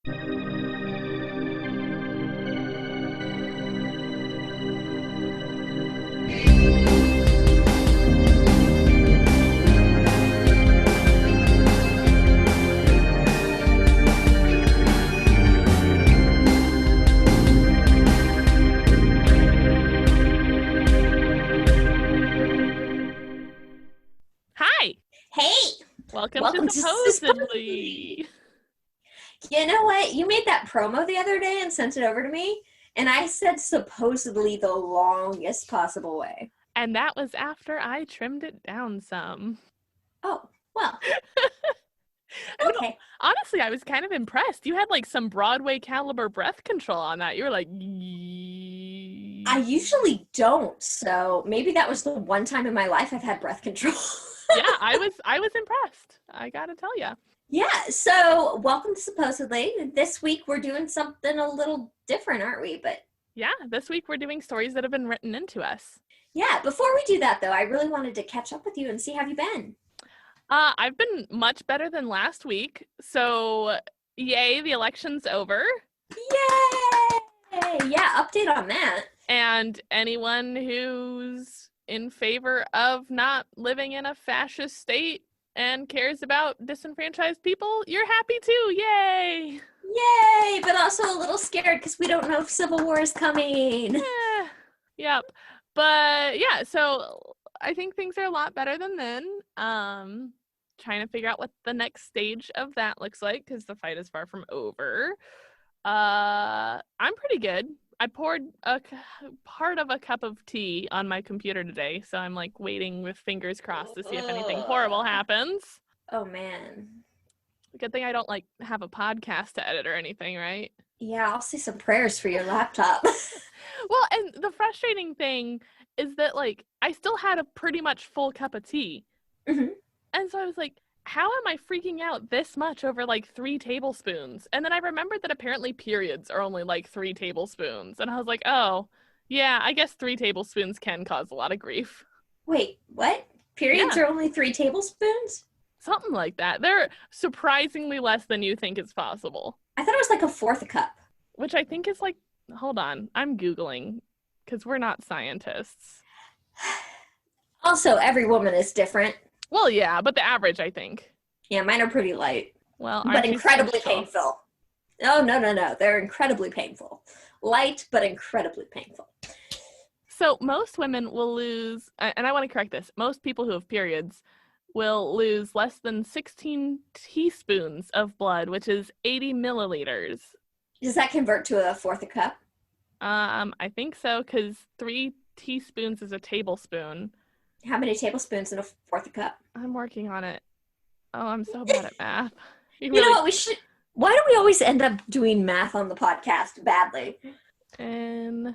Hi. Hey, Welcome to Supposedly. you know what? You made that promo the other day and sent it over to me, and I said supposedly the longest possible way. And that was after I trimmed it down some. Oh, well, No, okay. honestly, I was kind of impressed. You had like some Broadway caliber breath control on that. You were like, I usually don't, so maybe that was the one time in my life I've had breath control. yeah, I was impressed. I gotta tell you. Yeah, so welcome to Supposedly. This week we're doing something a little different, aren't we? But yeah, this week we're doing stories that have been written into us. yeah, before we do that, though, I really wanted to catch up with you and see how you've been. I've been much better than last week. So, yay, the election's over. Yay! Yeah, update on that. And anyone who's in favor of not living in a fascist state and cares about disenfranchised people, you're happy too. Yay! Yay! But also a little scared because we don't know if civil war is coming. Yep. But yeah, so I think things are a lot better than then. Trying to figure out what the next stage of that looks like because the fight is far from over. I'm pretty good. I poured a part of a cup of tea on my computer today, so I'm like waiting with fingers crossed to see if anything horrible happens. Oh man. Good thing I don't like have a podcast to edit or anything, right? Yeah, I'll say some prayers for your laptop. Well, and the frustrating thing is that like I still had a pretty much full cup of tea. Mm-hmm. And so I was like, how am I freaking out this much over like 3 tablespoons? And then I remembered that apparently periods are only like 3 tablespoons. And I was like, oh, yeah, I guess 3 tablespoons can cause a lot of grief. Wait, what? Periods are only 3 tablespoons? Something like that. They're surprisingly less than you think is possible. I thought it was like a fourth a cup. Which I think is like, hold on, I'm Googling because we're not scientists. Also, every woman is different. Well, yeah, but the average, I think. Yeah, mine are pretty light. Well, but incredibly painful. Oh, no. They're incredibly painful. Light, but incredibly painful. So most women will lose, and I want to correct this, most people who have periods will lose less than 16 teaspoons of blood, which is 80 milliliters. Does that convert to a fourth a cup? I think so, because 3 teaspoons is a tablespoon. How many tablespoons in a fourth a cup? I'm working on it. Oh, I'm so bad at math. You know what, we should... Why do we always end up doing math on the podcast badly? And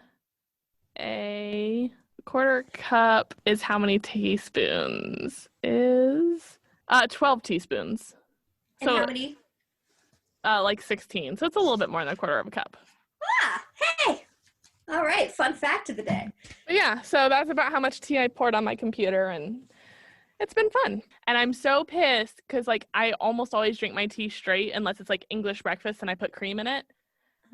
a quarter cup is how many teaspoons? Is 12 teaspoons. And so, how many? Like 16. So it's a little bit more than a quarter of a cup. Ah, hey! All right, fun fact of the day. But yeah, so that's about how much tea I poured on my computer, and it's been fun. And I'm so pissed because like I almost always drink my tea straight unless it's like English breakfast and I put cream in it.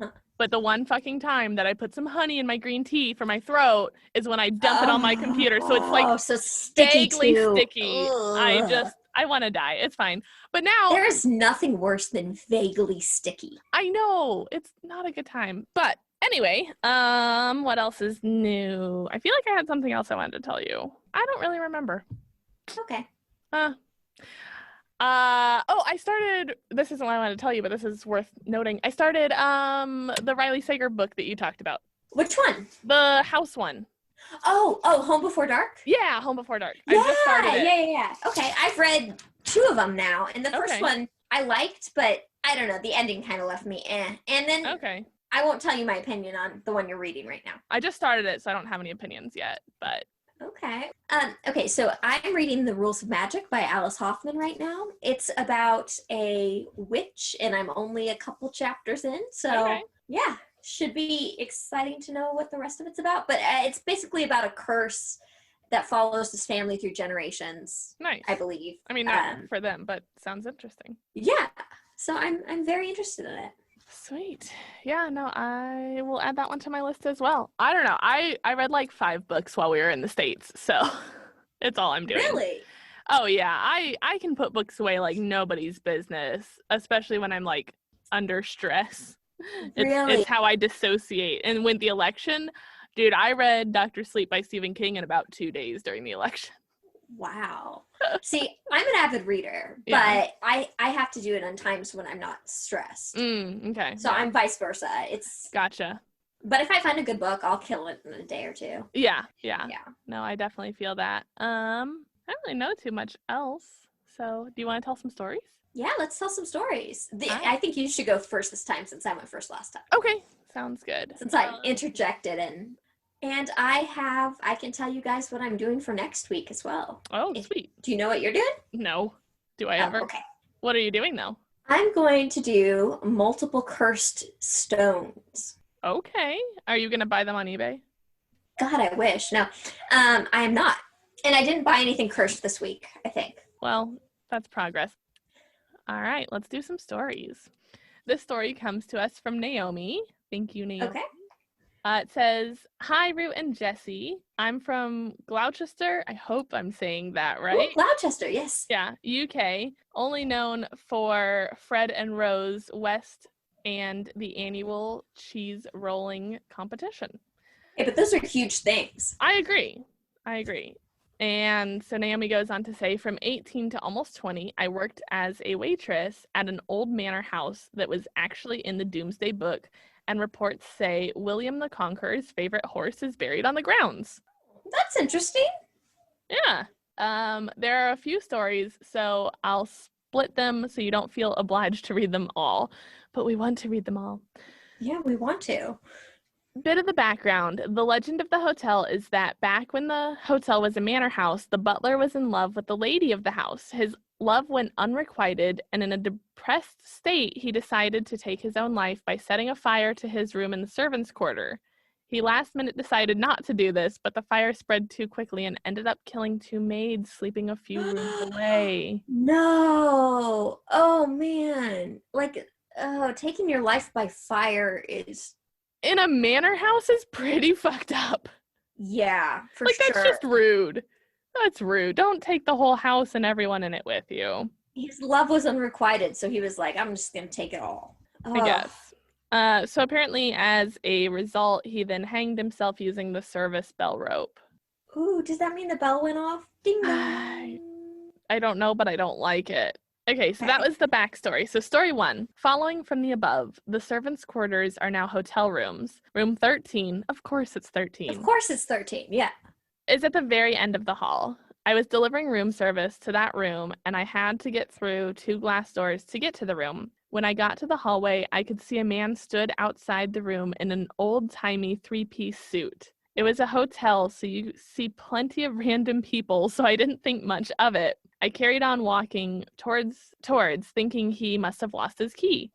Huh. But the one fucking time that I put some honey in my green tea for my throat is when I dump it on my computer. So it's like so sticky too. Sticky. Ugh. I want to die. It's fine. But now there is nothing worse than vaguely sticky. I know. It's not a good time. But anyway, what else is new? I feel like I had something else I wanted to tell you. I don't really remember. Okay. I started, this isn't what I wanted to tell you, but this is worth noting. I started the Riley Sager book that you talked about. Which one? The house one. Oh, Home Before Dark? Yeah, Home Before Dark. Yeah, I just started it. Yeah. Okay, I've read 2 of them now, and the first one I liked, but I don't know, the ending kind of left me And then I won't tell you my opinion on the one you're reading right now. I just started it, so I don't have any opinions yet, but... Okay, so I'm reading The Rules of Magic by Alice Hoffman right now. It's about a witch, and I'm only a couple chapters in, so yeah, should be exciting to know what the rest of it's about. But it's basically about a curse that follows this family through generations. Nice. I believe. I mean, not for them, but sounds interesting. Yeah, so I'm very interested in it. Sweet. Yeah, no, I will add that one to my list as well. I don't know. I read like 5 books while we were in the States, so it's all I'm doing. Really? Oh yeah, I can put books away like nobody's business, especially when I'm like under stress. Really? It's how I dissociate. And with the election, dude, I read Dr. Sleep by Stephen King in about 2 days during the election. Wow. See, I'm an avid reader, Yeah. but I have to do it on times when I'm not stressed. Okay. So yeah. I'm vice versa. Gotcha. But if I find a good book, I'll kill it in a day or two. Yeah. Yeah. No, I definitely feel that. I don't really know too much else. So, do you want to tell some stories? Yeah, let's tell some stories. Right. I think you should go first this time since I went first last time. Okay. Sounds good. Since I interjected and I can tell you guys what I'm doing for next week as well. Oh, sweet. Do you know what you're doing? No. Do I ever? Okay. What are you doing though? I'm going to do multiple cursed stones. Okay. Are you going to buy them on eBay? God, I wish. No, I am not. And I didn't buy anything cursed this week, I think. Well, that's progress. All right, let's do some stories. This story comes to us from Naomi. Thank you, Naomi. Okay. It says, "Hi, Rue and Jesse. I'm from Gloucester. I hope I'm saying that right. Ooh, Gloucester, yes. Yeah, UK. Only known for Fred and Rose West and the annual cheese rolling competition." Yeah, but those are huge things. I agree. And so Naomi goes on to say, from 18 to almost 20, I worked as a waitress at an old manor house that was actually in the Doomsday Book, and reports say William the Conqueror's favorite horse is buried on the grounds. That's interesting. Yeah. There are a few stories, so I'll split them so you don't feel obliged to read them all, but we want to read them all. Yeah, we want to. Bit of the background. The legend of the hotel is that back when the hotel was a manor house, the butler was in love with the lady of the house. His love went unrequited, and in a depressed state, he decided to take his own life by setting a fire to his room in the servants' quarter. He last minute decided not to do this, but the fire spread too quickly and ended up killing 2 maids sleeping a few rooms away. No. Oh, man. Like, taking your life by fire is... In a manor house is pretty fucked up. Yeah, for like, sure. Like, that's just rude. That's rude. Don't take the whole house and everyone in it with you. His love was unrequited, so he was like, I'm just going to take it all. I guess. So apparently, as a result, he then hanged himself using the service bell rope. Ooh, does that mean the bell went off? Ding dong. I don't know, but I don't like it. Okay, so that was the backstory. So story 1, following from the above, the servants' quarters are now hotel rooms. Room 13, of course it's 13. Of course it's 13, yeah. Is at the very end of the hall. I was delivering room service to that room, and I had to get through 2 glass doors to get to the room. When I got to the hallway, I could see a man stood outside the room in an old-timey 3-piece suit. It was a hotel, so you see plenty of random people, so I didn't think much of it. I carried on walking towards, thinking he must have lost his key.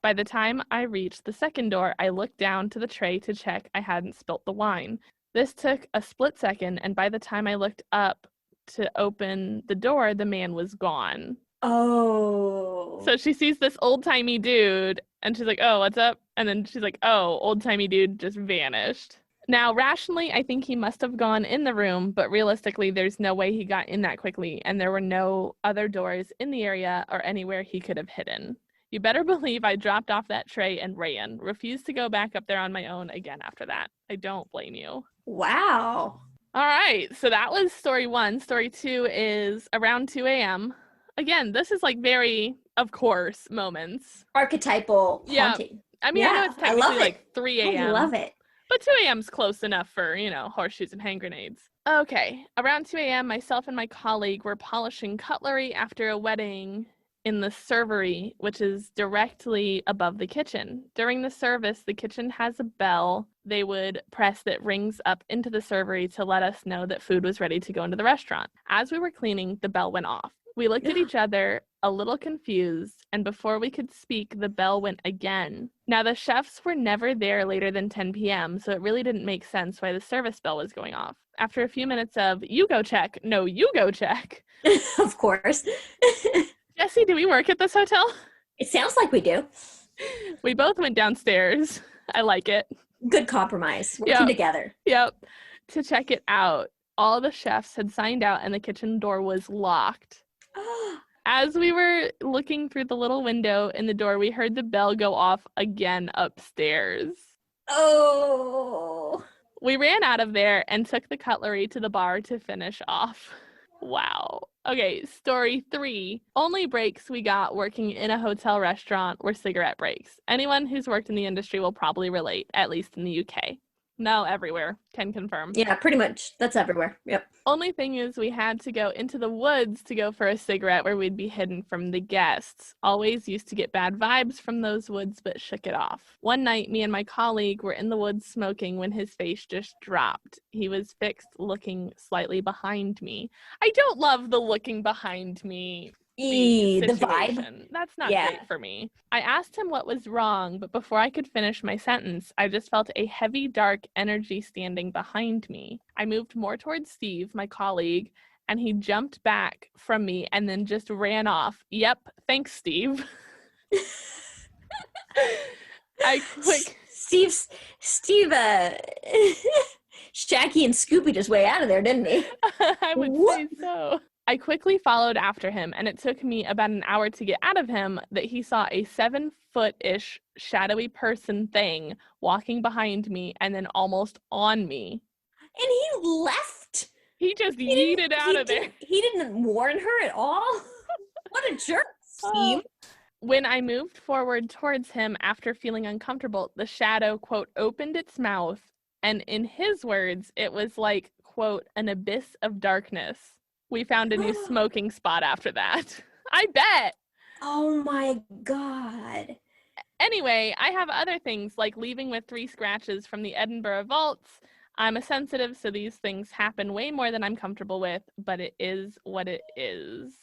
By the time I reached the second door, I looked down to the tray to check I hadn't spilt the wine. This took a split second, and by the time I looked up to open the door, the man was gone. Oh. So she sees this old-timey dude, and she's like, oh, what's up? And then she's like, oh, old-timey dude just vanished. Now, rationally, I think he must have gone in the room, but realistically, there's no way he got in that quickly, and there were no other doors in the area or anywhere he could have hidden. You better believe I dropped off that tray and ran. Refused to go back up there on my own again after that. I don't blame you. Wow. All right, so that was story 1. Story 2 is around 2 a.m. Again, this is like very, of course, moments. Archetypal haunting. I mean, I know it's technically like 3 a.m. I love it. But 2 a.m. is close enough for, horseshoes and hand grenades. Okay, around 2 a.m., myself and my colleague were polishing cutlery after a wedding in the servery, which is directly above the kitchen. During the service, the kitchen has a bell they would press that rings up into the servery to let us know that food was ready to go into the restaurant. As we were cleaning, the bell went off. We looked at each other, a little confused, and before we could speak, the bell went again. Now, the chefs were never there later than 10 p.m., so it really didn't make sense why the service bell was going off. After a few minutes of, you go check, no, you go check. Of course. Jesse, do we work at this hotel? It sounds like we do. We both went downstairs. I like it. Good compromise. Working Yep. together. Yep. To check it out. All the chefs had signed out and the kitchen door was locked. As we were looking through the little window in the door, we heard the bell go off again upstairs. Oh. We ran out of there and took the cutlery to the bar to finish off. Wow. Okay, story 3. Only breaks we got working in a hotel restaurant were cigarette breaks. Anyone who's worked in the industry will probably relate, at least in the UK. No, everywhere. Can confirm. Yeah, pretty much. That's everywhere. Yep. Only thing is we had to go into the woods to go for a cigarette where we'd be hidden from the guests. Always used to get bad vibes from those woods, but shook it off. One night, me and my colleague were in the woods smoking when his face just dropped. He was fixed looking slightly behind me. I don't love the looking behind me The vibe. That's not great for me. I asked him what was wrong, but before I could finish my sentence, I just felt a heavy, dark energy standing behind me. I moved more towards Steve, my colleague, and he jumped back from me and then just ran off. Yep, thanks, Steve. Steve, Shaggy and Scoopied his way out of there, didn't he? I would say so. I quickly followed after him, and it took me about an hour to get out of him that he saw a 7-foot-ish shadowy person thing walking behind me and then almost on me. And he left? He just yeeted out of there. He didn't warn her at all? What a jerk, Steve. When I moved forward towards him after feeling uncomfortable, the shadow, quote, opened its mouth, and in his words, it was like, quote, an abyss of darkness. We found a new smoking spot after that. I bet. Oh my God. Anyway, I have other things like leaving with 3 scratches from the Edinburgh vaults. I'm a sensitive, so these things happen way more than I'm comfortable with, but it is what it is.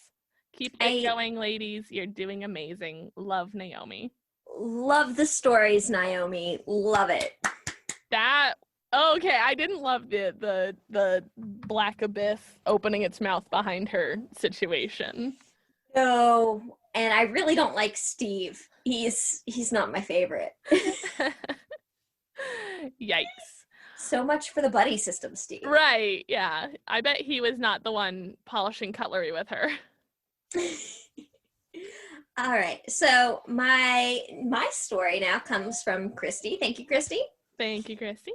Keep it going, ladies. You're doing amazing. Love, Naomi. Love the stories, Naomi. Love it. Okay, I didn't love the black abyss opening its mouth behind her situation. No, and I really don't like Steve. He's not my favorite. Yikes. So much for the buddy system, Steve. Right, yeah. I bet he was not the one polishing cutlery with her. All right, so my story now comes from Christy. Thank you, Christy. Thank you, Christy.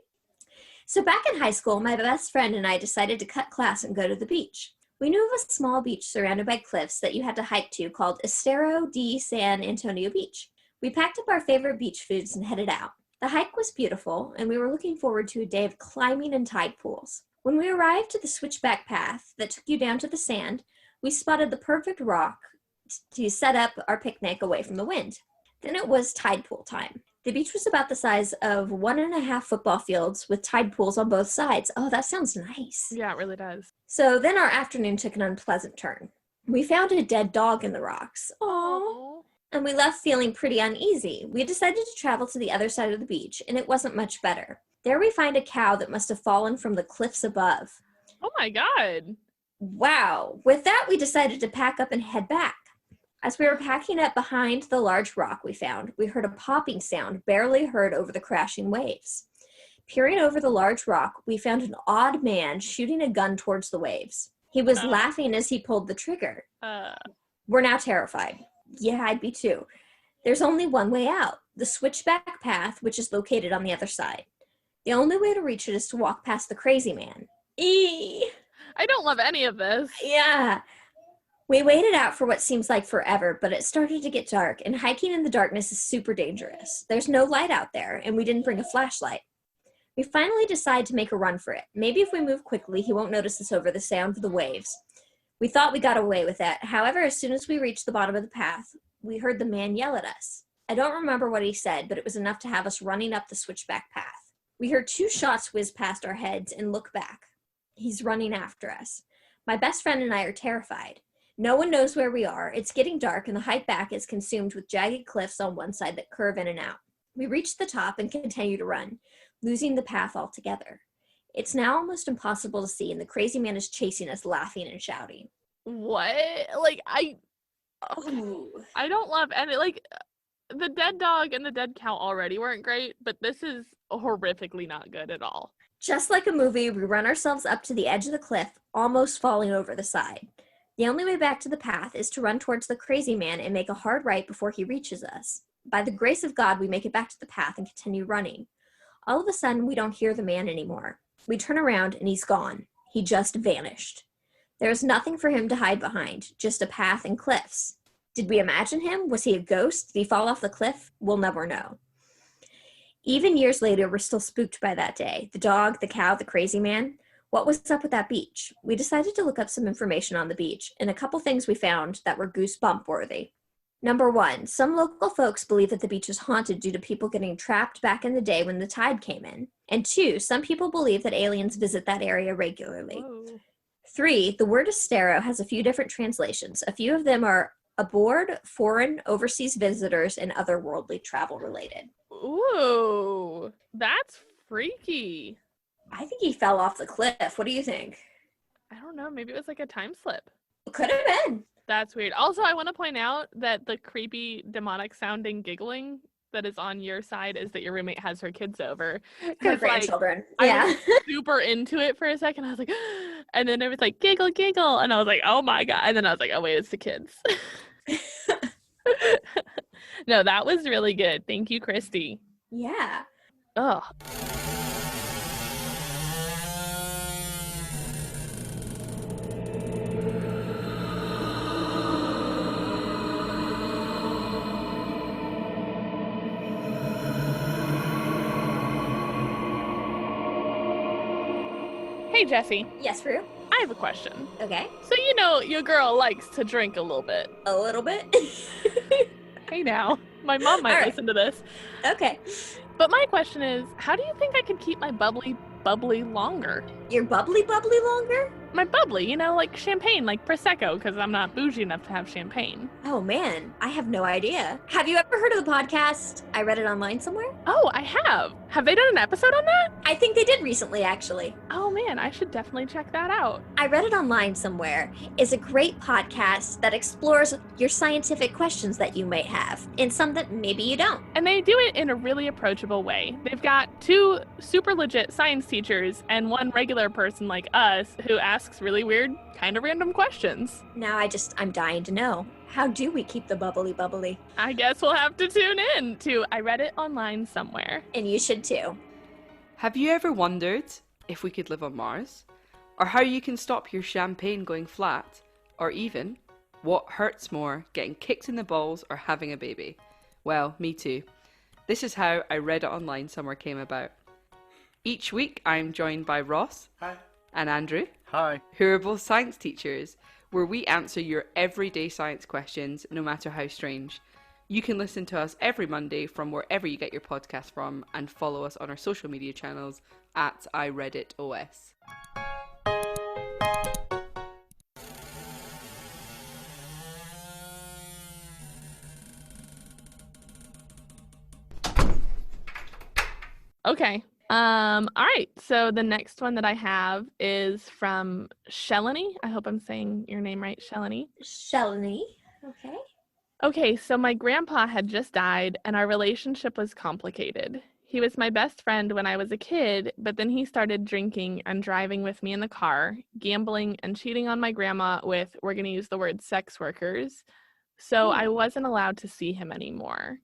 So back in high school, my best friend and I decided to cut class and go to the beach. We knew of a small beach surrounded by cliffs that you had to hike to called Estero de San Antonio Beach. We packed up our favorite beach foods and headed out. The hike was beautiful, and we were looking forward to a day of climbing and tide pools. When we arrived at the switchback path that took you down to the sand, we spotted the perfect rock to set up our picnic away from the wind. Then it was tide pool time. The beach was about the size of 1.5 football fields with tide pools on both sides. Oh, that sounds nice. Yeah, it really does. So then our afternoon took an unpleasant turn. We found a dead dog in the rocks. Aww. And we left feeling pretty uneasy. We decided to travel to the other side of the beach, and it wasn't much better. There we find a cow that must have fallen from the cliffs above. Oh my God. Wow. With that, we decided to pack up and head back. As we were packing up behind the large rock we found, we heard a popping sound barely heard over the crashing waves. Peering over the large rock, we found an odd man shooting a gun towards the waves. He was laughing as he pulled the trigger. We're now terrified. Yeah, I'd be too. There's only one way out, the switchback path, which is located on the other side. The only way to reach it is to walk past the crazy man. I don't love any of this. Yeah. We waited out for what seems like forever, but it started to get dark, and hiking in the darkness is super dangerous. There's no light out there, and we didn't bring a flashlight. We finally decide to make a run for it. Maybe if we move quickly, he won't notice us over the sound of the waves. We thought we got away with that. However, as soon as we reached the bottom of the path, we heard the man yell at us. I don't remember what he said, but it was enough to have us running up the switchback path. We heard 2 shots whiz past our heads and look back. He's running after us. My best friend and I are terrified. No one knows where we are. It's getting dark, and the hike back is consumed with jagged cliffs on one side that curve in and out. We reach the top and continue to run, losing the path altogether. It's now almost impossible to see, and the crazy man is chasing us, laughing and shouting. What? Like, I don't love any, like, the dead dog and the dead cow already weren't great, but this is horrifically not good at all. Just like a movie, we run ourselves up to the edge of the cliff, almost falling over the side. The only way back to the path is to run towards the crazy man and make a hard right before he reaches us. By the grace of God, we make it back to the path and continue running. All of a sudden, we don't hear the man anymore. We turn around and he's gone. He just vanished. There is nothing for him to hide behind, just a path and cliffs. Did we imagine him? Was he a ghost? Did he fall off the cliff? We'll never know. Even years later, we're still spooked by that day. The dog, the cow, the crazy man. What was up with that beach? We decided to look up some information on the beach, and a couple things we found that were goosebump worthy. Number 1, some local folks believe that the beach is haunted due to people getting trapped back in the day when the tide came in. And 2, some people believe that aliens visit that area regularly. Whoa. 3, the word estero has a few different translations. A few of them are aboard, foreign, overseas visitors, and otherworldly travel related. Ooh, that's freaky. I think he fell off the cliff. What do you think? I don't know. Maybe it was like a time slip. Could have been. That's weird. Also, I want to point out that the creepy, demonic sounding giggling that is on your side is that your roommate has her kids over. Her grandchildren. Like, yeah. I was super into it for a second. I was like, and then it was like, giggle, giggle. And I was like, oh my God. And then I was like, oh wait, it's the kids. No, that was really good. Thank you, Christy. Yeah. Oh. Hey, Jessie. Yes, Rue? I have a question. Okay. So, you know, your girl likes to drink a little bit. A little bit? Hey, now. My mom might listen to this. Okay. But my question is, how do you think I could keep my bubbly longer? Your bubbly longer? My bubbly, you know, like champagne, like Prosecco, because I'm not bougie enough to have champagne. Oh, man. I have no idea. Have you ever heard of the podcast? I read it online somewhere. Oh, I have. Have they done an episode on that? I think they did recently, actually. Oh, man, I should definitely check that out. I read it online somewhere. It's a great podcast that explores your scientific questions that you might have, and some that maybe you don't. And they do it in a really approachable way. They've got 2 super legit science teachers and 1 regular person like us who asks really weird, kind of random questions. Now I'm dying to know. How do we keep the bubbly? I guess we'll have to tune in to I read it online somewhere. And you should too. Have you ever wondered if we could live on Mars? Or how you can stop your champagne going flat? Or even, what hurts more, getting kicked in the balls or having a baby? Well, me too. This is how I read it online somewhere came about. Each week I'm joined by Ross. Hi. And Andrew. Hi. Who are both science teachers, where we answer your everyday science questions, no matter how strange. You can listen to us every Monday from wherever you get your podcast from, and follow us on our social media channels at iRedditOS. Okay. All right. So the next one that I have is from Shelony. I hope I'm saying your name right, Shelony. Shelony. Okay. Okay, so my grandpa had just died and our relationship was complicated. He was my best friend when I was a kid, but then he started drinking and driving with me in the car, gambling and cheating on my grandma with, we're going to use the word sex workers. So I wasn't allowed to see him anymore.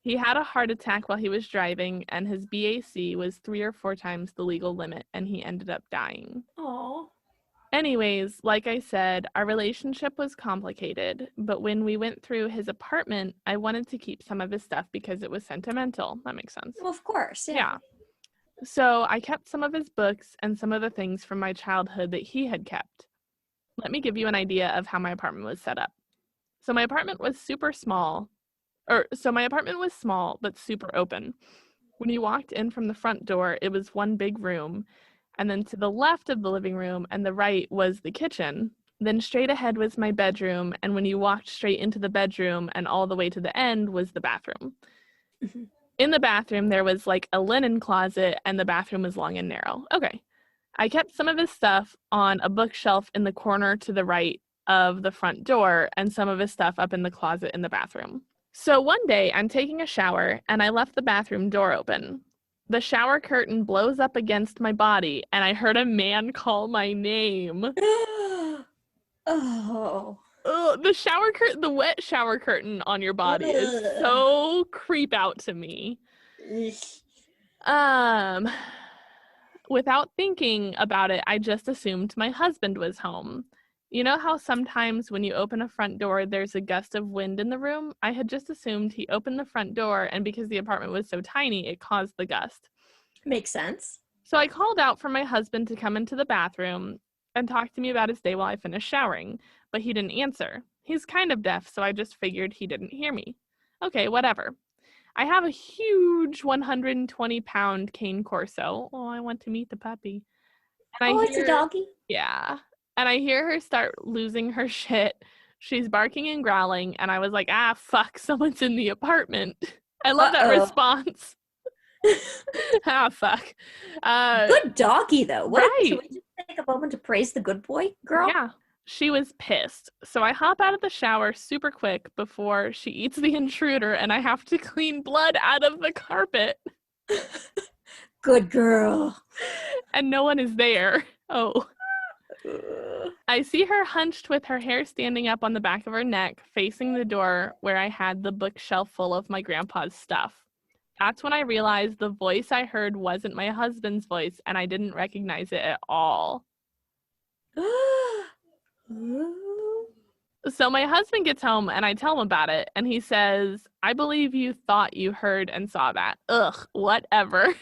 He had a heart attack while he was driving, and his BAC was 3 or 4 times the legal limit, and he ended up dying. Aww. Anyways, like I said, our relationship was complicated, but when we went through his apartment, I wanted to keep some of his stuff because it was sentimental. That makes sense. Well, of course. Yeah. So I kept some of his books and some of the things from my childhood that he had kept. Let me give you an idea of how my apartment was set up. So my apartment was small, but super open. When you walked in from the front door, it was one big room, and then to the left of the living room and the right was the kitchen. Then straight ahead was my bedroom, and when you walked straight into the bedroom and all the way to the end was the bathroom. Mm-hmm. In the bathroom, there was like a linen closet, and the bathroom was long and narrow. Okay. I kept some of his stuff on a bookshelf in the corner to the right of the front door, and some of his stuff up in the closet in the bathroom. So one day I'm taking a shower and I left the bathroom door open. The shower curtain blows up against my body and I heard a man call my name. Oh. Ugh, the wet shower curtain on your body is Ugh. so creep out to me. Without thinking about it, I just assumed my husband was home. You know how sometimes when you open a front door, there's a gust of wind in the room? I had just assumed he opened the front door, and because the apartment was so tiny, it caused the gust. Makes sense. So I called out for my husband to come into the bathroom and talk to me about his day while I finished showering, but he didn't answer. He's kind of deaf, so I just figured he didn't hear me. Okay, whatever. I have a huge 120-pound cane corso. Oh, I want to meet the puppy. And It's a doggy? Yeah. And I hear her start losing her shit. She's barking and growling, and I was like, fuck, someone's in the apartment. I love that response. Fuck. Good doggy, though. Right. Should we just take a moment to praise the good boy, girl? Yeah. She was pissed. So I hop out of the shower super quick before she eats the intruder, and I have to clean blood out of the carpet. Good girl. And no one is there. Oh. I see her hunched with her hair standing up on the back of her neck, facing the door where I had the bookshelf full of my grandpa's stuff. That's when I realized the voice I heard wasn't my husband's voice, and I didn't recognize it at all. So my husband gets home, and I tell him about it, and he says, I believe you thought you heard and saw that. Ugh, whatever.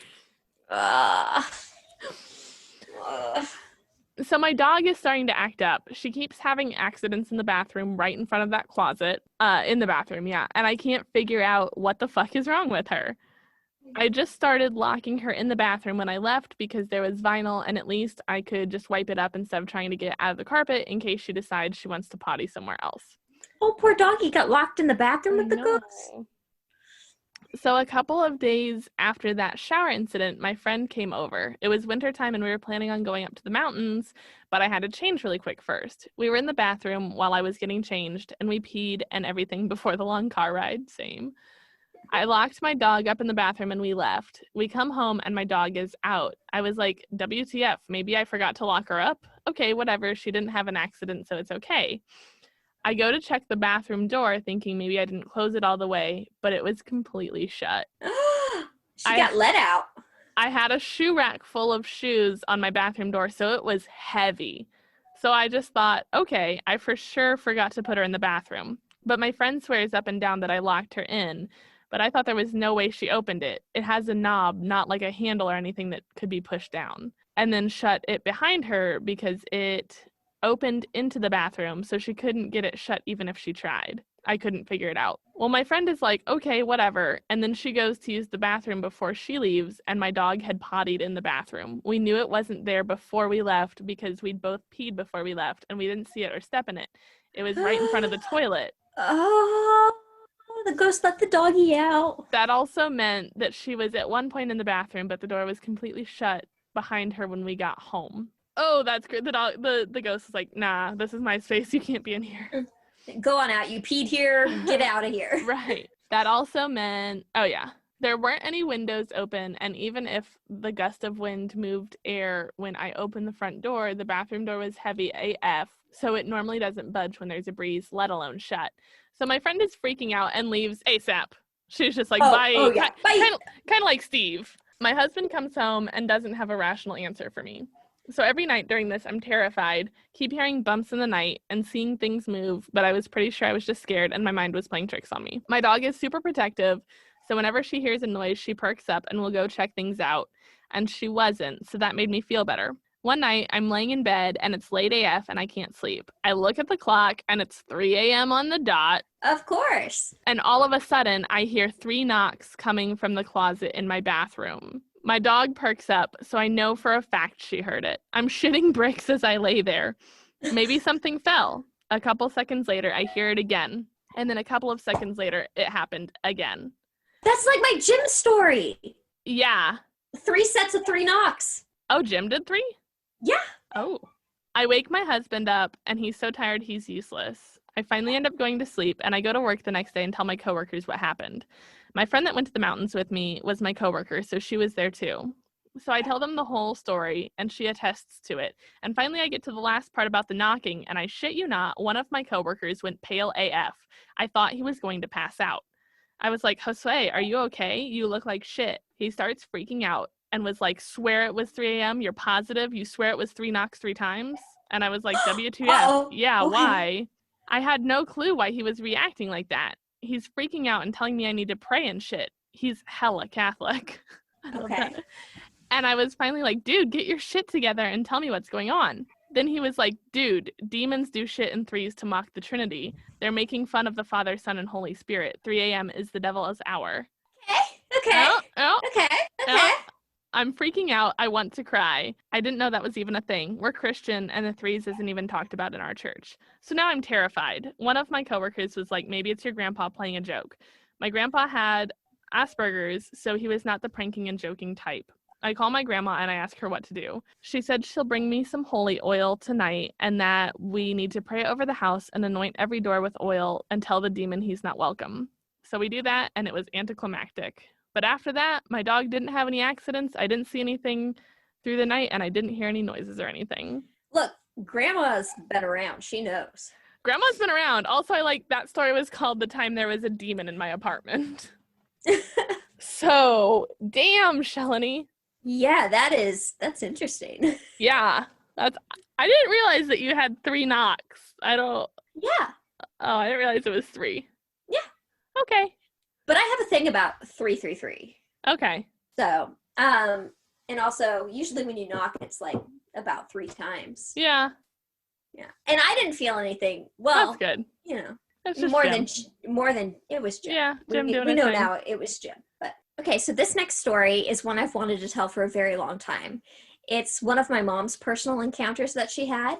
So my dog is starting to act up. She keeps having accidents in the bathroom right in front of that closet. In the bathroom, yeah. And I can't figure out what the fuck is wrong with her. I just started locking her in the bathroom when I left because there was vinyl, and at least I could just wipe it up instead of trying to get it out of the carpet in case she decides she wants to potty somewhere else. Oh, poor doggy got locked in the bathroom with the ghost. So a couple of days after that shower incident, my friend came over. It was wintertime and we were planning on going up to the mountains, but I had to change really quick first. We were in the bathroom while I was getting changed, and we peed and everything before the long car ride. Same. I locked my dog up in the bathroom and we left. We come home and my dog is out. I was like, WTF, maybe I forgot to lock her up? Okay, whatever. She didn't have an accident, so it's okay. I go to check the bathroom door thinking maybe I didn't close it all the way, but it was completely shut. She got let out. I had a shoe rack full of shoes on my bathroom door, so it was heavy. So I just thought, okay, I for sure forgot to put her in the bathroom. But my friend swears up and down that I locked her in, but I thought there was no way she opened it. It has a knob, not like a handle or anything that could be pushed down. And then shut it behind her because it opened into the bathroom, so she couldn't get it shut even if she tried. I couldn't figure it out. Well, my friend is like, okay, whatever. And then she goes to use the bathroom before she leaves, and my dog had pottied in the bathroom. We knew it wasn't there before we left because we'd both peed before we left, and we didn't see it or step in it. It was right in front of the toilet. Oh, the ghost let the doggy out. That also meant that she was at one point in the bathroom, but the door was completely shut behind her when we got home. Oh, that's great. The ghost is like, nah, this is my space. You can't be in here. Go on out. You peed here. Get out of here. Right. That also meant, oh yeah, there weren't any windows open. And even if the gust of wind moved air when I opened the front door, the bathroom door was heavy AF. So it normally doesn't budge when there's a breeze, let alone shut. So my friend is freaking out and leaves ASAP. She's just like, bye. Oh, yeah. Bye. Kind of like Steve. My husband comes home and doesn't have a rational answer for me. So every night during this, I'm terrified, keep hearing bumps in the night and seeing things move, but I was pretty sure I was just scared and my mind was playing tricks on me. My dog is super protective, so whenever she hears a noise, she perks up and will go check things out, and she wasn't, so that made me feel better. One night, I'm laying in bed and it's late AF and I can't sleep. I look at the clock and it's 3 a.m. on the dot. Of course. And all of a sudden, I hear 3 knocks coming from the closet in my bathroom. My dog perks up, so I know for a fact she heard it. I'm shitting bricks as I lay there. Maybe something fell. A couple seconds later, I hear it again. And then a couple of seconds later, it happened again. That's like my Jim story. Yeah. 3 sets of 3 knocks. Oh, Jim did 3? Yeah. Oh. I wake my husband up, and he's so tired he's useless. I finally end up going to sleep, and I go to work the next day and tell my coworkers what happened. My friend that went to the mountains with me was my coworker, so she was there too. So I tell them the whole story, and she attests to it. And finally, I get to the last part about the knocking, and I shit you not, one of my coworkers went pale AF. I thought he was going to pass out. I was like, Josue, are you okay? You look like shit. He starts freaking out and was like, swear it was 3 a.m.? You're positive? You swear it was 3 knocks 3 times? And I was like, W2F. Uh-oh. Yeah, Okay. why? I had no clue why he was reacting like that. He's freaking out and telling me I need to pray and shit. He's hella Catholic. Okay. And I was finally like, dude, get your shit together and tell me what's going on. Then he was like, dude, demons do shit in threes to mock the Trinity. They're making fun of the Father, Son, and Holy Spirit. 3 a.m. is the devil's hour. Okay. Oh. Okay. I'm freaking out. I want to cry. I didn't know that was even a thing. We're Christian, and the threes isn't even talked about in our church. So now I'm terrified. One of my coworkers was like, maybe it's your grandpa playing a joke. My grandpa had Asperger's, so he was not the pranking and joking type. I call my grandma and I ask her what to do. She said she'll bring me some holy oil tonight and that we need to pray over the house and anoint every door with oil and tell the demon he's not welcome. So we do that, and it was anticlimactic. But after that, my dog didn't have any accidents. I didn't see anything through the night, and I didn't hear any noises or anything. Look, Grandma's been around. She knows. Grandma's been around. Also, I like that story was called The Time There Was a Demon in My Apartment. So, damn, Shalini. Yeah, that's interesting. Yeah. I didn't realize that you had 3 knocks. Yeah. Oh, I didn't realize it was 3. Yeah. Okay. But I have a thing about 333. Okay. So, and also usually when you knock, it's like about 3 times. Yeah. Yeah. And I didn't feel anything. Well, that's good. You know, That's just more Jim. than it was Jim. Yeah, Jim doing we his know thing. now it was Jim. But okay, so this next story is one I've wanted to tell for a very long time. It's one of my mom's personal encounters that she had,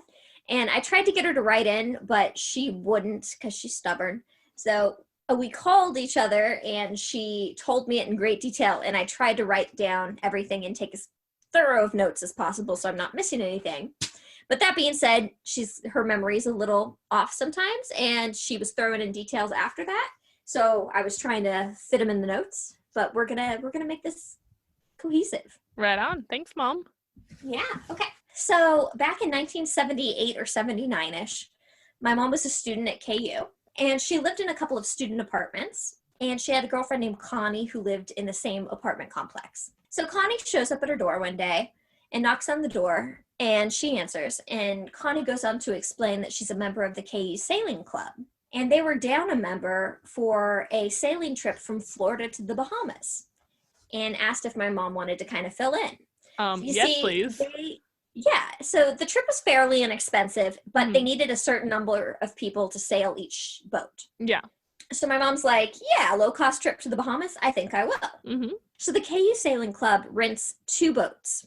and I tried to get her to write in, but she wouldn't because she's stubborn. So we called each other, and she told me it in great detail, and I tried to write down everything and take as thorough of notes as possible so I'm not missing anything. But that being said, her memory's a little off sometimes, and she was throwing in details after that. So I was trying to fit them in the notes, but we're gonna make this cohesive. Right on. Thanks, Mom. Yeah. Okay. So back in 1978 or 79-ish, my mom was a student at KU, and she lived in a couple of student apartments, and she had a girlfriend named Connie who lived in the same apartment complex. So Connie shows up at her door one day and knocks on the door, and she answers, and Connie goes on to explain that she's a member of the KU Sailing Club, and they were down a member for a sailing trip from Florida to the Bahamas, and asked if my mom wanted to kind of fill in. Yes, please. So the trip was fairly inexpensive, but they needed a certain number of people to sail each boat. Yeah. So my mom's like, yeah, low-cost trip to the Bahamas, I think I will. Mm-hmm. So the KU Sailing Club rents 2 boats.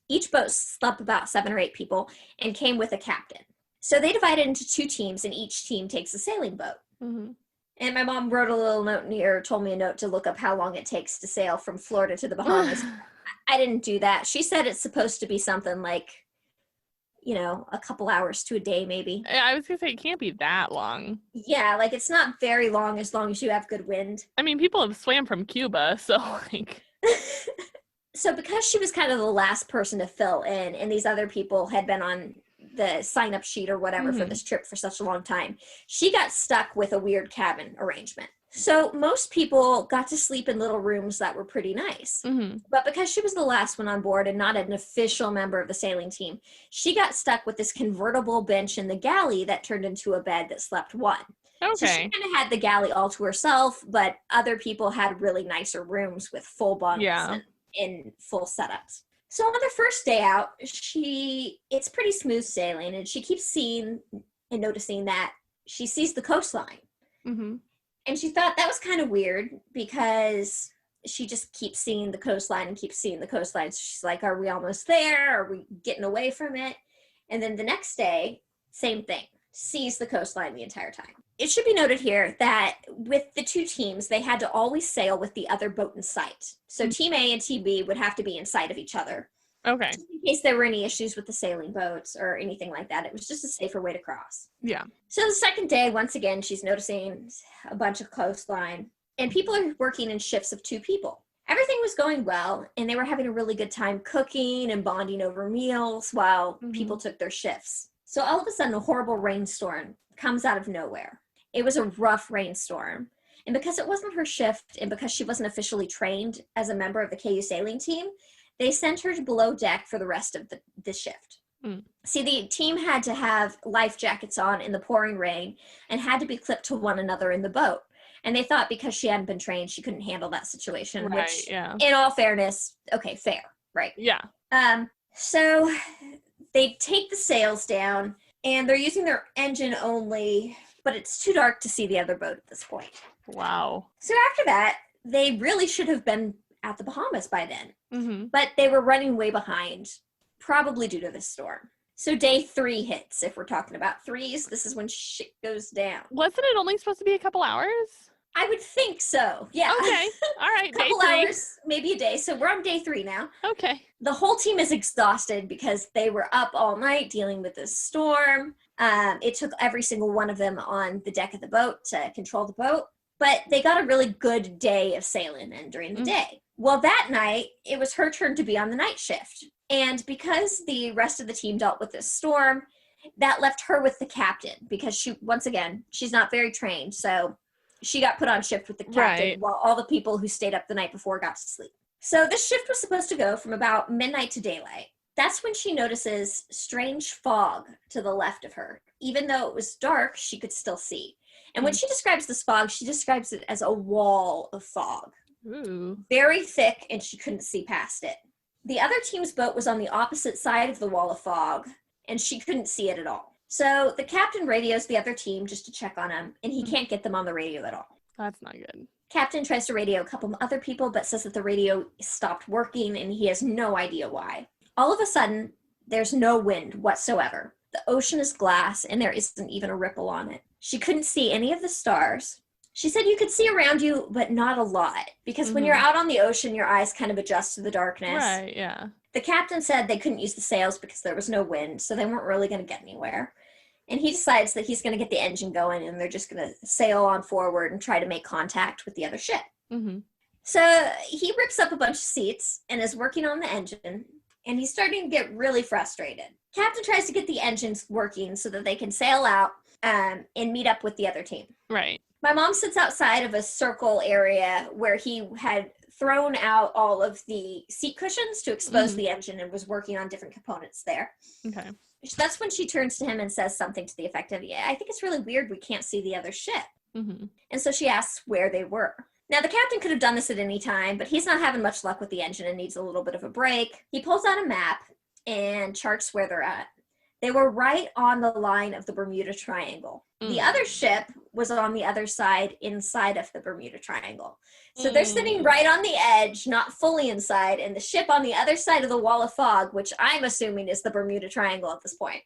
Each boat slept about 7 or 8 people and came with a captain. So they divided into 2 teams, and each team takes a sailing boat. Mm-hmm. And my mom wrote a little note in here, told me a note to look up how long it takes to sail from Florida to the Bahamas. I didn't do that. She said it's supposed to be something like, a couple hours to a day, maybe. I was going to say, it can't be that long. Yeah, like it's not very long as you have good wind. I mean, people have swam from Cuba, so like... So because she was kind of the last person to fill in, and these other people had been on the sign-up sheet or whatever for this trip for such a long time, she got stuck with a weird cabin arrangement. So most people got to sleep in little rooms that were pretty nice. Mm-hmm. But because she was the last one on board and not an official member of the sailing team, she got stuck with this convertible bench in the galley that turned into a bed that slept 1. Okay. So she kind of had the galley all to herself, but other people had really nicer rooms with full bunks and in full setups. So on their first day out, it's pretty smooth sailing, and she keeps seeing and noticing that she sees the coastline. Mm-hmm. And she thought that was kind of weird because she just keeps seeing the coastline and keeps seeing the coastline. So she's like, are we almost there? Are we getting away from it? And then the next day, same thing, sees the coastline the entire time. It should be noted here that with the 2 teams, they had to always sail with the other boat in sight. So Team A and Team B would have to be in sight of each other. Okay. Just in case there were any issues with the sailing boats or anything like that. It was just a safer way to cross. Yeah. So the second day, once again, she's noticing a bunch of coastline, and people are working in shifts of 2 people. Everything was going well, and they were having a really good time cooking and bonding over meals while people took their shifts. So all of a sudden, a horrible rainstorm comes out of nowhere. It was a rough rainstorm. And because it wasn't her shift, and because she wasn't officially trained as a member of the KU sailing team, they sent her to below deck for the rest of the shift. See, the team had to have life jackets on in the pouring rain and had to be clipped to one another in the boat. And they thought because she hadn't been trained, she couldn't handle that situation, Right, which, yeah. in all fairness, okay, fair, right? Yeah. So they take the sails down, and they're using their engine only, but it's too dark to see the other boat at this point. Wow. So after that, they really should have been at the Bahamas by then, but they were running way behind, probably due to this storm. So day 3 hits. If we're talking about threes, this is when shit goes down. Wasn't it only supposed to be a couple hours? I would think so. Yeah. Okay. All right. A couple day 3. hours, maybe a day. So we're on day 3 now. Okay. The whole team is exhausted because they were up all night dealing with this storm. It took every single one of them on the deck of the boat to control the boat. But they got a really good day of sailing in during the day. Well, that night, it was her turn to be on the night shift. And because the rest of the team dealt with this storm, that left her with the captain because she, once again, she's not very trained. So she got put on shift with the captain while all the people who stayed up the night before got to sleep. So this shift was supposed to go from about midnight to daylight. That's when she notices strange fog to the left of her. Even though it was dark, she could still see. And when she describes this fog, she describes it as a wall of fog. Ooh. Very thick, and she couldn't see past it. The other team's boat was on the opposite side of the wall of fog, and she couldn't see it at all. So the captain radios the other team just to check on them, and he can't get them on the radio at all. That's not good. Captain tries to radio a couple of other people, but says that the radio stopped working, and he has no idea why. All of a sudden, there's no wind whatsoever. The ocean is glass, and there isn't even a ripple on it. She couldn't see any of the stars. She said you could see around you, but not a lot, because when you're out on the ocean, your eyes kind of adjust to the darkness. Right, yeah. The captain said they couldn't use the sails because there was no wind, so they weren't really going to get anywhere. And he decides that he's going to get the engine going, and they're just going to sail on forward and try to make contact with the other ship. So he rips up a bunch of seats and is working on the engine, and he's starting to get really frustrated. Captain tries to get the engines working so that they can sail out and meet up with the other team. Right. My mom sits outside of a circle area where he had thrown out all of the seat cushions to expose the engine and was working on different components there. Okay. That's when she turns to him and says something to the effect of, yeah, I think it's really weird we can't see the other ship. And so she asks where they were. Now, the captain could have done this at any time, but he's not having much luck with the engine and needs a little bit of a break. He pulls out a map and charts where they're at. They were right on the line of the Bermuda Triangle. The other ship was on the other side, inside of the Bermuda Triangle. So they're sitting right on the edge, not fully inside, and the ship on the other side of the wall of fog, which I'm assuming is the Bermuda Triangle at this point,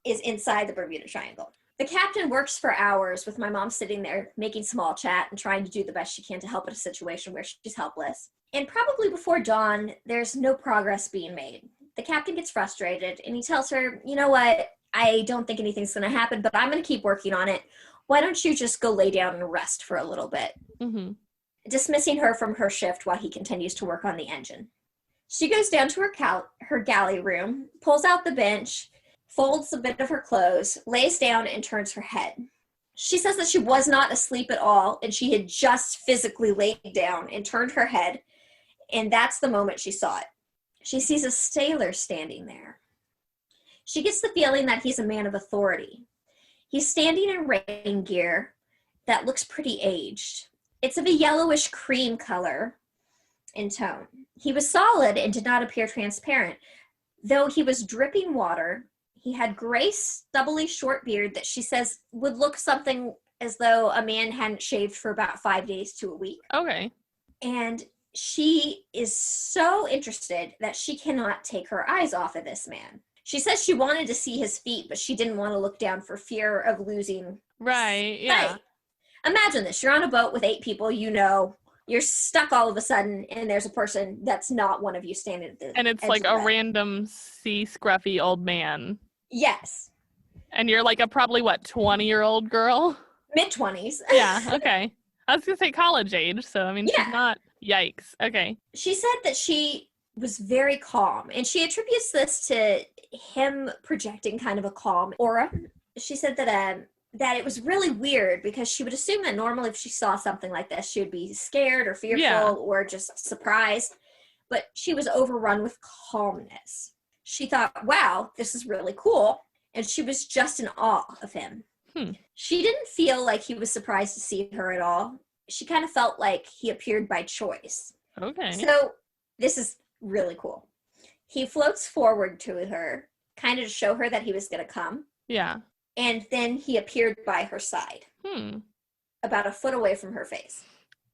is inside the Bermuda Triangle. The captain works for hours with my mom sitting there making small chat and trying to do the best she can to help in a situation where she's helpless. And probably before dawn, there's no progress being made. The captain gets frustrated and he tells her, you know what, I don't think anything's going to happen, but I'm going to keep working on it. Why don't you just go lay down and rest for a little bit? Dismissing her from her shift while he continues to work on the engine. She goes down to her galley room, pulls out the bench, folds a bit of her clothes, lays down, and turns her head. She says that she was not asleep at all, and she had just physically laid down and turned her head, and that's the moment she saw it. She sees a sailor standing there. She gets the feeling that he's a man of authority. He's standing in rain gear that looks pretty aged. It's of a yellowish cream color in tone. He was solid and did not appear transparent. Though he was dripping water, he had gray, stubbly short beard that she says would look something as though a man hadn't shaved for about 5 days to a week. Okay. And she is so interested that she cannot take her eyes off of this man. She says she wanted to see his feet, but she didn't want to look down for fear of losing Right, yeah. sight. Imagine this. You're on a boat with 8 people you know. you're stuck all of a sudden, and there's a person that's not one of you standing at the And it's edge like of the a bed. random scruffy old man. Yes. And you're like a probably, 20-year-old girl? Mid-20s. Yeah, okay. I was going to say college age, so I mean, Yeah. she's not, yikes. Okay. She said that she was very calm, and she attributes this to him projecting kind of a calm aura. She said that it was really weird because she would assume that normally if she saw something like this, she would be scared or fearful or just surprised, but she was overrun with calmness. She thought, wow, this is really cool, and she was just in awe of him. She didn't feel like he was surprised to see her at all. She kind of felt like he appeared by choice. Okay. So this is really cool. He floats forward to her, kind of to show her that he was going to come. Yeah. And then he appeared by her side, about a foot away from her face.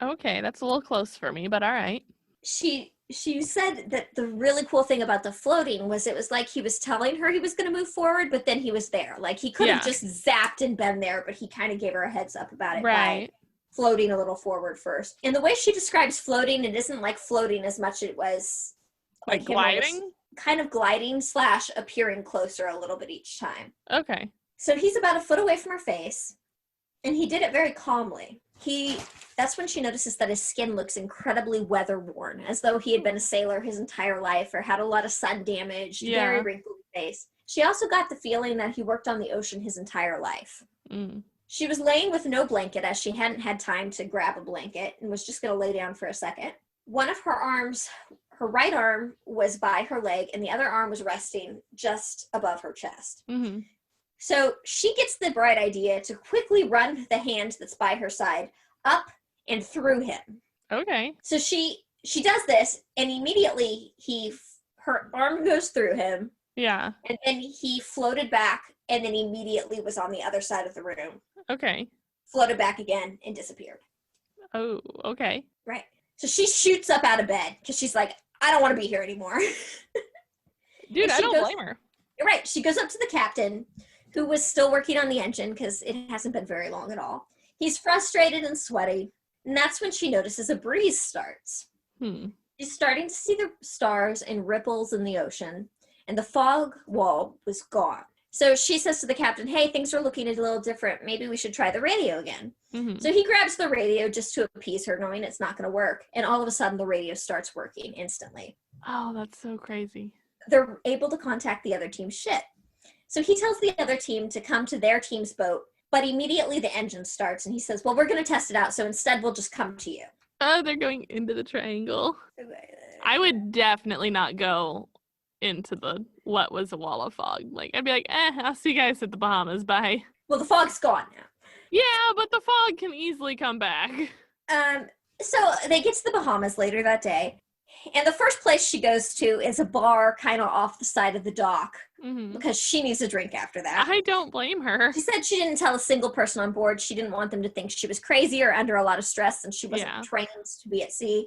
Okay, that's a little close for me, but all right. She said that the really cool thing about the floating was it was like he was telling her he was going to move forward, but then he was there. Like he could have just zapped and been there, but he kind of gave her a heads up about it by floating a little forward first. And the way she describes floating, it isn't like floating as much as it was like gliding? Kind of gliding / appearing closer a little bit each time. Okay. So he's about a foot away from her face, and he did it very calmly. That's when she notices that his skin looks incredibly weather-worn, as though he had been a sailor his entire life or had a lot of sun damage, very wrinkled face. She also got the feeling that he worked on the ocean his entire life. She was laying with no blanket as she hadn't had time to grab a blanket and was just going to lay down for a second. One of her arms, her right arm, was by her leg, and the other arm was resting just above her chest. So she gets the bright idea to quickly run the hand that's by her side up and through him. Okay. So she does this, and immediately her arm goes through him. Yeah. And then he floated back, and then immediately was on the other side of the room. Okay. Floated back again and disappeared. Oh, okay. Right. So she shoots up out of bed because she's like, I don't want to be here anymore. Dude, I don't blame her. Right. She goes up to the captain, who was still working on the engine because it hasn't been very long at all. He's frustrated and sweaty, and that's when she notices a breeze starts. She's starting to see the stars and ripples in the ocean, and the fog wall was gone. So she says to the captain, hey, things are looking a little different. Maybe we should try the radio again. So he grabs the radio just to appease her, knowing it's not going to work, and all of a sudden the radio starts working instantly. Oh, that's so crazy. They're able to contact the other team's ship. So he tells the other team to come to their team's boat, but immediately the engine starts, and he says, well, we're going to test it out, so instead we'll just come to you. Oh, they're going into the triangle. I would definitely not go into what was a wall of fog. Like, I'd be like, I'll see you guys at the Bahamas, bye. Well, the fog's gone now. Yeah, but the fog can easily come back. So they get to the Bahamas later that day, and the first place she goes to is a bar kind of off the side of the dock because she needs a drink after that. I don't blame her. She said she didn't tell a single person on board. She didn't want them to think she was crazy or under a lot of stress, and she wasn't trained to be at sea.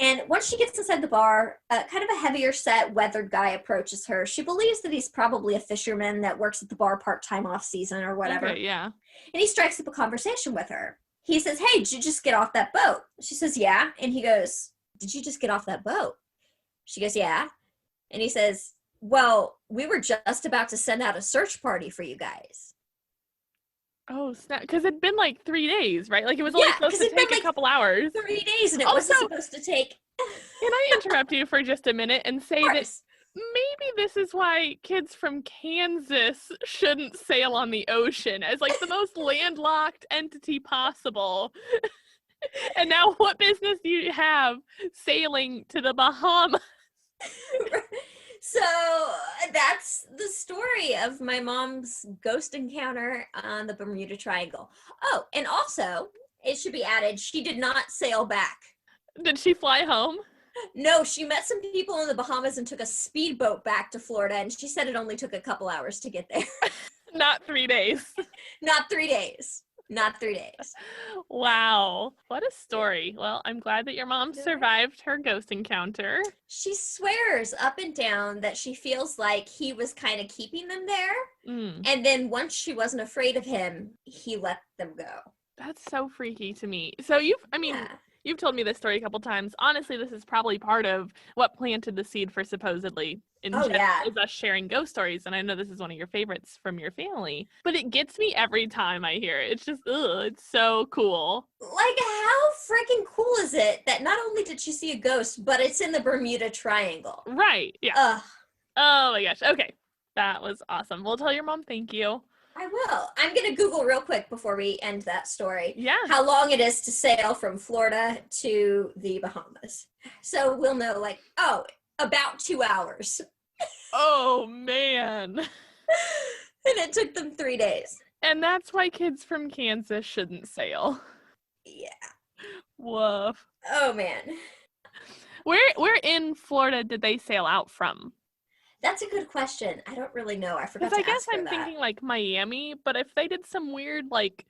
And once she gets inside the bar, kind of a heavier set, weathered guy approaches her. She believes that he's probably a fisherman that works at the bar part-time off-season or whatever. Okay, yeah. And he strikes up a conversation with her. He says, hey, did you just get off that boat? She says, yeah. And he goes, did you just get off that boat? She goes, yeah. And he says, well, we were just about to send out a search party for you guys. Oh, snap. Because it'd been like 3 days, right? Like it was only supposed to take a couple hours. 3 days, and it wasn't supposed to take. Can I interrupt you for just a minute and say that maybe this is why kids from Kansas shouldn't sail on the ocean as like the most landlocked entity possible. And now what business do you have sailing to the Bahamas? So that's the story of my mom's ghost encounter on the Bermuda Triangle. Oh, and also, it should be added, she did not sail back. Did she fly home? No, she met some people in the Bahamas and took a speedboat back to Florida, and she said it only took a couple hours to get there. Not 3 days. Not 3 days. Not 3 days. Wow. What a story. Well, I'm glad that your mom survived her ghost encounter. She swears up and down that she feels like he was kind of keeping them there. And then once she wasn't You've told me this story a couple times. Honestly, this is probably part of what planted the seed for Supposedly in general, is us sharing ghost stories. And I know this is one of your favorites from your family, but it gets me every time I hear it. It's just, it's so cool. Like, how freaking cool is it that not only did she see a ghost, but it's in the Bermuda Triangle? Right. Yeah. Oh my gosh. Okay. That was awesome. We'll tell your mom thank you. I will. I'm going to Google real quick before we end that story. Yeah. How long it is to sail from Florida to the Bahamas. So we'll know, like, about 2 hours. Oh, man. And it took them 3 days. And that's why kids from Kansas shouldn't sail. Yeah. Woof. Oh, man. Where in Florida did they sail out from? That's a good question. I don't really know. I forgot to Because I guess ask her I'm that. thinking like Miami, but if they did some weird like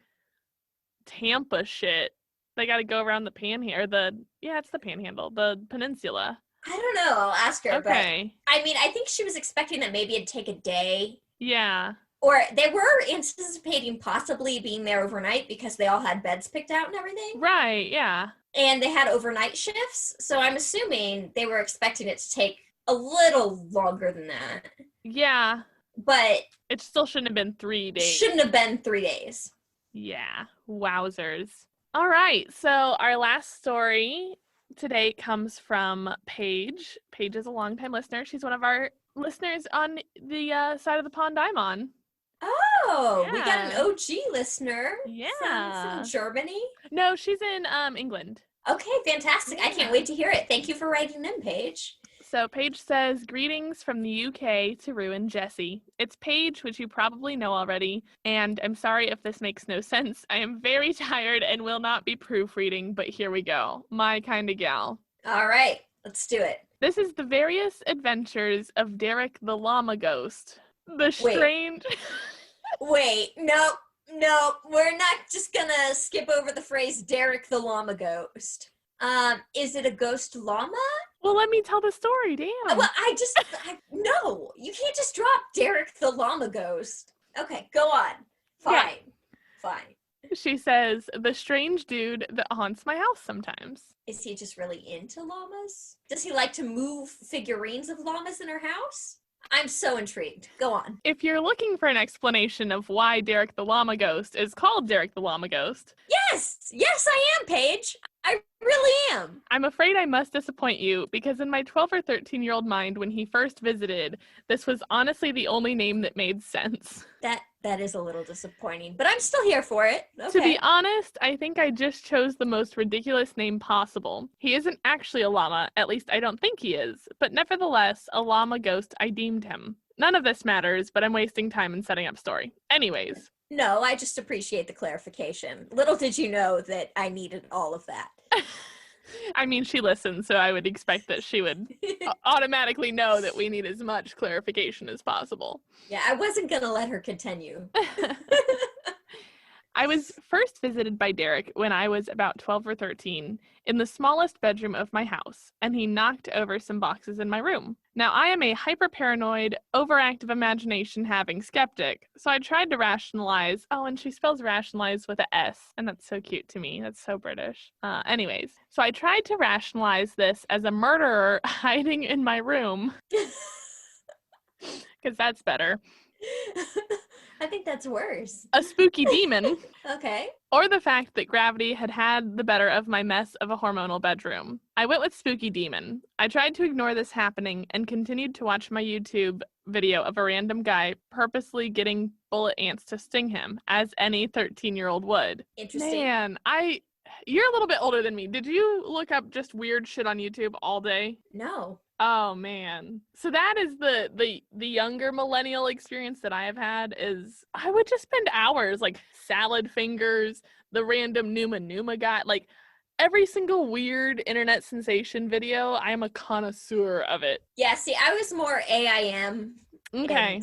Tampa shit, they got to go around the panhandle. It's the panhandle, the peninsula. I don't know. I'll ask her. Okay. But I mean, I think she was expecting that maybe it'd take a day. Yeah. Or they were anticipating possibly being there overnight because they all had beds picked out and everything. Right. Yeah. And they had overnight shifts. So I'm assuming they were expecting it to take a little longer than that. Yeah. But it still shouldn't have been 3 days. Shouldn't have been 3 days. Yeah. Wowzers. All right. So our last story today comes from Paige. Paige is a longtime listener. She's one of our listeners on the side of the pond I'm on. Oh, yeah. We got an OG listener. Yeah. From Germany? No, she's in England. Okay, fantastic. Yeah. I can't wait to hear it. Thank you for writing in, Paige. So Paige says, greetings from the UK to Rue and Jesse. It's Paige, which you probably know already, and I'm sorry if this makes no sense. I am very tired and will not be proofreading, but here we go. My kind of gal. All right, let's do it. This is the various adventures of Derek the Llama Ghost. The strange... Wait, no, we're not just gonna skip over the phrase Derek the Llama Ghost. Is it a ghost llama? Well, let me tell the story, damn. Well, no, you can't just drop Derek the Llama Ghost. Okay, go on. Fine. She says, the strange dude that haunts my house sometimes. Is he just really into llamas? Does he like to move figurines of llamas in her house? I'm so intrigued. Go on. If you're looking for an explanation of why Derek the Llama Ghost is called Derek the Llama Ghost. Yes, I am, Paige. I really am. I'm afraid I must disappoint you because in my 12 or 13-year-old mind when he first visited, this was honestly the only name that made sense. That is a little disappointing, but I'm still here for it. Okay. To be honest, I think I just chose the most ridiculous name possible. He isn't actually a llama, at least I don't think he is, but nevertheless, a llama ghost I deemed him. None of this matters, but I'm wasting time in setting up story. Anyways. No, I just appreciate the clarification. Little did you know that I needed all of that. I mean, she listens, so I would expect that she would automatically know that we need as much clarification as possible. Yeah, I wasn't going to let her continue. I was first visited by Derek when I was about 12 or 13 in the smallest bedroom of my house, and he knocked over some boxes in my room. Now, I am a hyper-paranoid, overactive imagination-having skeptic, so I tried to rationalize, and she spells rationalize with a S, and that's so cute to me. That's so British. Anyways, so I tried to rationalize this as a murderer hiding in my room, because that's better. I think that's worse. A spooky demon. Okay. Or the fact that gravity had the better of my mess of a hormonal bedroom. I went with spooky demon. I tried to ignore this happening and continued to watch my YouTube video of a random guy purposely getting bullet ants to sting him, as any 13-year-old would. Interesting. Man, you're a little bit older than me. Did you look up just weird shit on YouTube all day? No. Oh man. So that is the younger millennial experience that I have had is I would just spend hours like salad fingers, the random Numa guy, like every single weird internet sensation video. I am a connoisseur of it. Yeah, see, I was more AIM. Okay.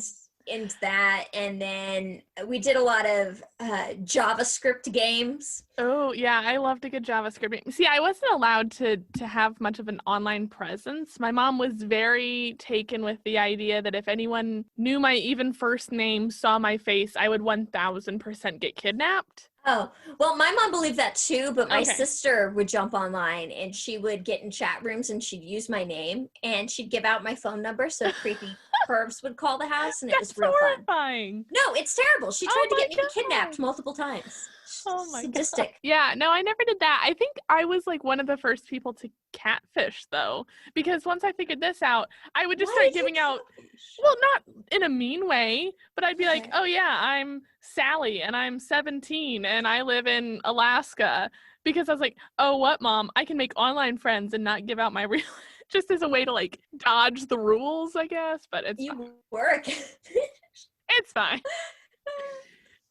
And that, and then we did a lot of JavaScript games. Oh yeah, I loved a good JavaScript game. See, I wasn't allowed to have much of an online presence. My mom was very taken with the idea that if anyone knew my even first name, saw my face, I would 1000% get kidnapped. Oh, well, my mom believed that too, but my Okay. sister would jump online and she would get in chat rooms and she'd use my name and she'd give out my phone number so creepy pervs would call the house and it was That's real fun. horrifying. No, it's terrible. She Oh tried to my get me God. kidnapped multiple times. Oh my God. Sadistic. Yeah, no, I never did that. I think I was like one of the first people to catfish though, because once I figured this out, I would just Why start did you giving out, catfish? well, not in a mean way, but I'd be like, Okay. oh yeah, I'm Sally and I'm 17 and I live in Alaska. Because I was like, oh, what, mom? I can make online friends and not give out my real, just as a way to like dodge the rules, I guess, but it's fine. You work. It's fine.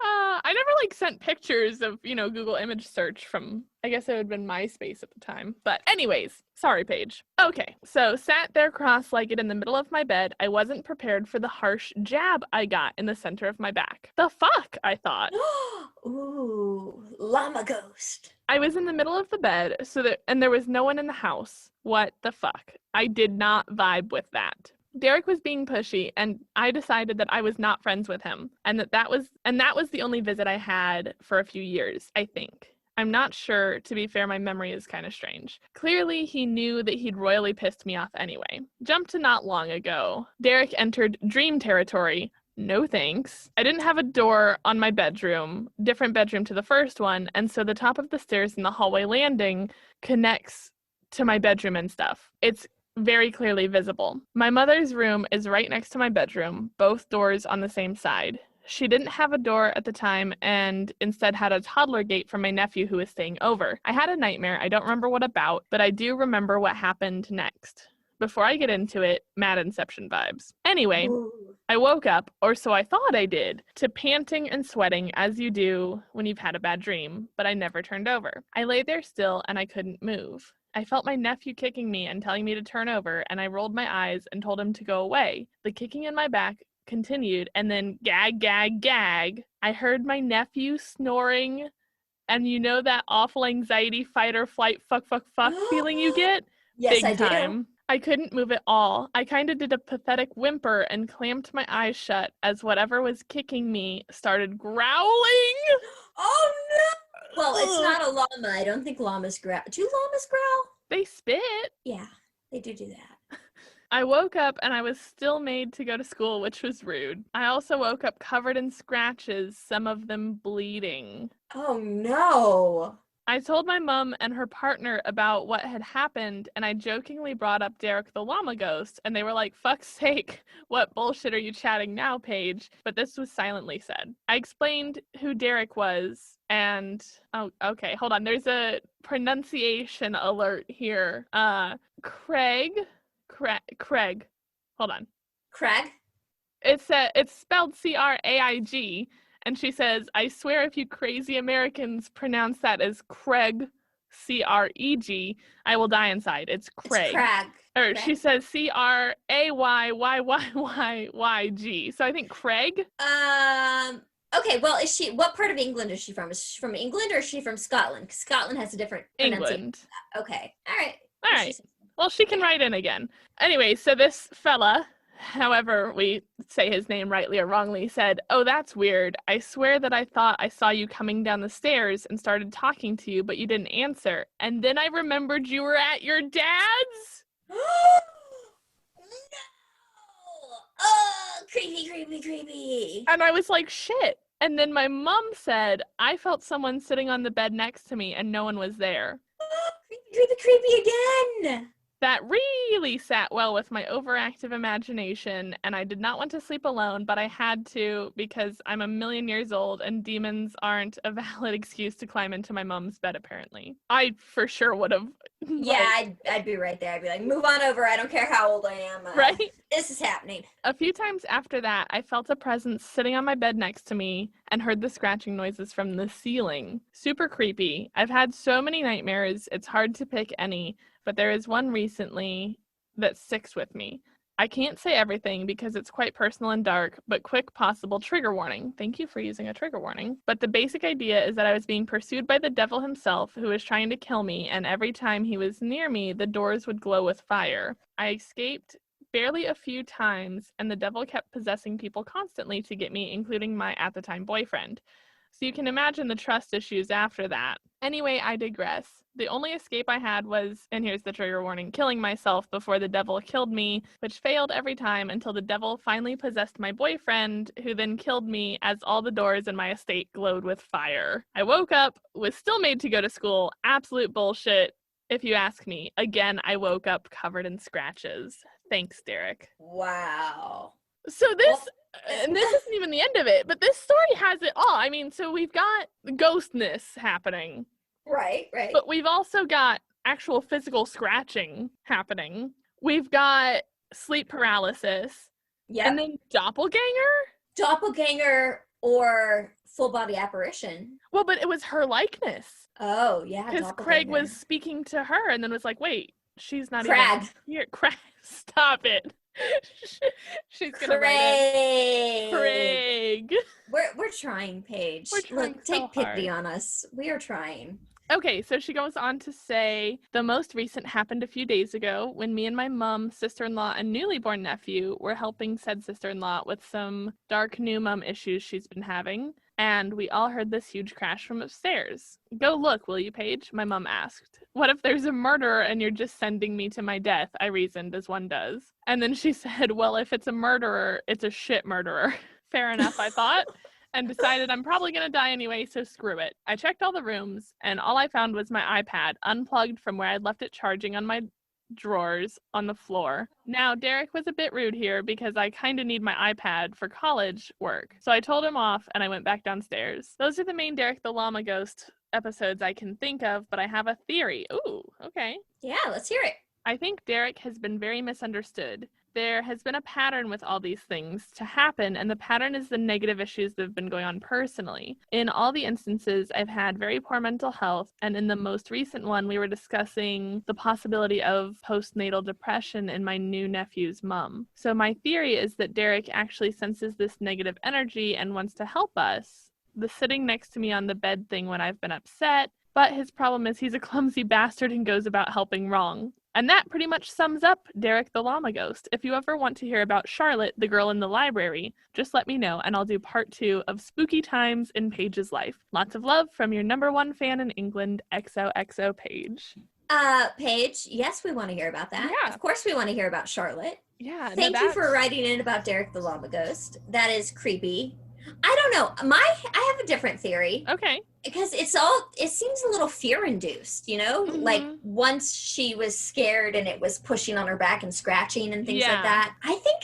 I never like sent pictures of, Google image search from, I guess it would have been MySpace at the time. But anyways, sorry, Paige. Okay, so sat there cross-legged in the middle of my bed. I wasn't prepared for the harsh jab I got in the center of my back. The fuck, I thought. Ooh, llama ghost. I was in the middle of the bed, and there was no one in the house. What the fuck? I did not vibe with that. Derek was being pushy, and I decided that I was not friends with him, and that was the only visit I had for a few years, I think. I'm not sure. To be fair, my memory is kind of strange. Clearly, he knew that he'd royally pissed me off anyway. Jump to not long ago. Derek entered dream territory. No thanks. I didn't have a door on my bedroom, different bedroom to the first one, and so the top of the stairs in the hallway landing connects to my bedroom and stuff. It's very clearly visible. My mother's room is right next to my bedroom, both doors on the same side. She didn't have a door at the time and instead had a toddler gate for my nephew who was staying over. I had a nightmare. I don't remember what about, but I do remember what happened next. Before I get into it, mad Inception vibes. Anyway, Ooh. I woke up, or so I thought I did, to panting and sweating as you do when you've had a bad dream, but I never turned over. I lay there still and I couldn't move. I felt my nephew kicking me and telling me to turn over, and I rolled my eyes and told him to go away. The kicking in my back continued, and then gag, gag, gag. I heard my nephew snoring, and you know that awful anxiety, fight or flight, fuck, fuck, fuck feeling you get? Yes, Big I do. time. I couldn't move at all. I kind of did a pathetic whimper and clamped my eyes shut as whatever was kicking me started growling. Oh no! Well, it's not a llama. I don't think llamas growl. Do llamas growl? They spit. Yeah, they do that. I woke up and I was still made to go to school, which was rude. I also woke up covered in scratches, some of them bleeding. Oh no! I told my mom and her partner about what had happened, and I jokingly brought up Derek the llama ghost, and they were like, fuck's sake, what bullshit are you chatting now, Paige? But this was silently said. I explained who Derek was, and, oh, okay, hold on, there's a pronunciation alert here. Craig, hold on. Craig? It's spelled Craig. And she says, I swear if you crazy Americans pronounce that as Craig, Creg, I will die inside. It's Craig. It's Craig. Or Craig. she says Crayyyyyg. So I think Craig. Okay, well, what part of England is she from? Is she from England or is she from Scotland? 'Cause Scotland has a different pronunciation. England. Okay. All right. All right. Well, she can write in again. Anyway, so this fella, however we say his name rightly or wrongly, said, oh, that's weird. I swear that I thought I saw you coming down the stairs and started talking to you, but you didn't answer. And then I remembered you were at your dad's. No! Oh, creepy. And I was like, shit. And then my mom said, I felt someone sitting on the bed next to me and no one was there. Creepy again. That really sat well with my overactive imagination, and I did not want to sleep alone, but I had to because I'm a million years old and demons aren't a valid excuse to climb into my mom's bed, apparently. I for sure would have. Yeah, I'd be right there. I'd be like, move on over. I don't care how old I am. Right? This is happening. A few times after that, I felt a presence sitting on my bed next to me and heard the scratching noises from the ceiling. Super creepy. I've had so many nightmares, it's hard to pick any. But there is one recently that sticks with me. I can't say everything because it's quite personal and dark, but quick possible trigger warning. Thank you for using a trigger warning. But the basic idea is that I was being pursued by the devil himself who was trying to kill me, and every time he was near me, the doors would glow with fire. I escaped barely a few times, and the devil kept possessing people constantly to get me, including my at the time boyfriend. So you can imagine the trust issues after that. Anyway, I digress. The only escape I had was, and here's the trigger warning, killing myself before the devil killed me, which failed every time until the devil finally possessed my boyfriend, who then killed me as all the doors in my estate glowed with fire. I woke up, was still made to go to school. Absolute bullshit, if you ask me. Again, I woke up covered in scratches. Thanks, Derek. Wow. So and this isn't even the end of it, but this story has it all. I mean, so we've got ghostness happening. Right. But we've also got actual physical scratching happening. We've got sleep paralysis. Yeah. And then doppelganger? Doppelganger or full body apparition. Well, but it was her likeness. Oh, yeah. Because Craig was speaking to her and then was like, wait, she's not Crag. even here. Craig, stop it. She's gonna write it. Craig. We're trying, Paige. We're trying. Look, take pity on us. We are trying. Okay, so she goes on to say, the most recent happened a few days ago when me and my mom, sister-in-law, and newly born nephew were helping said sister-in-law with some dark new mom issues she's been having, and we all heard this huge crash from upstairs. Go look, will you, Paige? My mom asked. What if there's a murderer and you're just sending me to my death? I reasoned, as one does. And then she said, well, if it's a murderer, it's a shit murderer. Fair enough, I thought. And decided I'm probably going to die anyway, so screw it. I checked all the rooms, and all I found was my iPad, unplugged from where I'd left it charging on my drawers on the floor. Now, Derek was a bit rude here because I kind of need my iPad for college work. So I told him off, and I went back downstairs. Those are the main Derek the Llama Ghost episodes I can think of, but I have a theory. Ooh, okay. Yeah, let's hear it. I think Derek has been very misunderstood. There has been a pattern with all these things to happen, and the pattern is the negative issues that have been going on personally. In all the instances, I've had very poor mental health, and in the most recent one, we were discussing the possibility of postnatal depression in my new nephew's mom. So my theory is that Derek actually senses this negative energy and wants to help us. The sitting next to me on the bed thing when I've been upset, but his problem is he's a clumsy bastard and goes about helping wrong. And that pretty much sums up Derek the Llama Ghost. If you ever want to hear about Charlotte, the girl in the library, just let me know and I'll do part 2 of Spooky Times in Paige's life. Lots of love from your #1 fan in England, XOXO Paige. Paige, yes, we want to hear about that. Yeah. Of course we want to hear about Charlotte. Yeah. Thank you for writing in about Derek the Llama Ghost. That is creepy. I don't know. I have a different theory. Okay. Because it seems a little fear-induced, you know? Mm-hmm. Like, once she was scared and it was pushing on her back and scratching and things like that. I think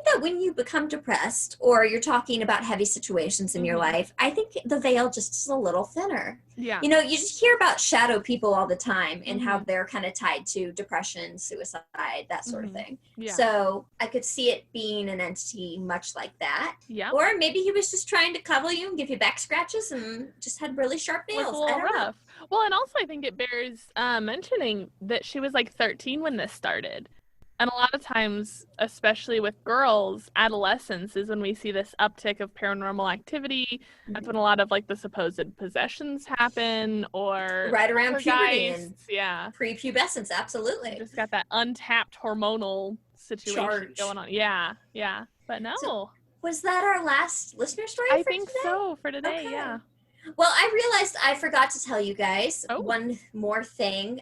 that when you become depressed or you're talking about heavy situations in your life, I think the veil just is a little thinner. Yeah. You know, you just hear about shadow people all the time and how they're kind of tied to depression, suicide, that sort of thing. Yeah. So I could see it being an entity much like that. Yeah. Or maybe he was just trying to cuddle you and give you back scratches and just had really sharp nails. A little rough. Well, and also I think it bears mentioning that she was like 13 when this started. And a lot of times, especially with girls, adolescence is when we see this uptick of paranormal activity. That's when a lot of like the supposed possessions happen, or right around puberty and prepubescence. Absolutely, just got that untapped hormonal situation going on. Yeah. But no. So, was that our last listener story? I think so for today. Okay. Yeah. Well, I realized I forgot to tell you guys one more thing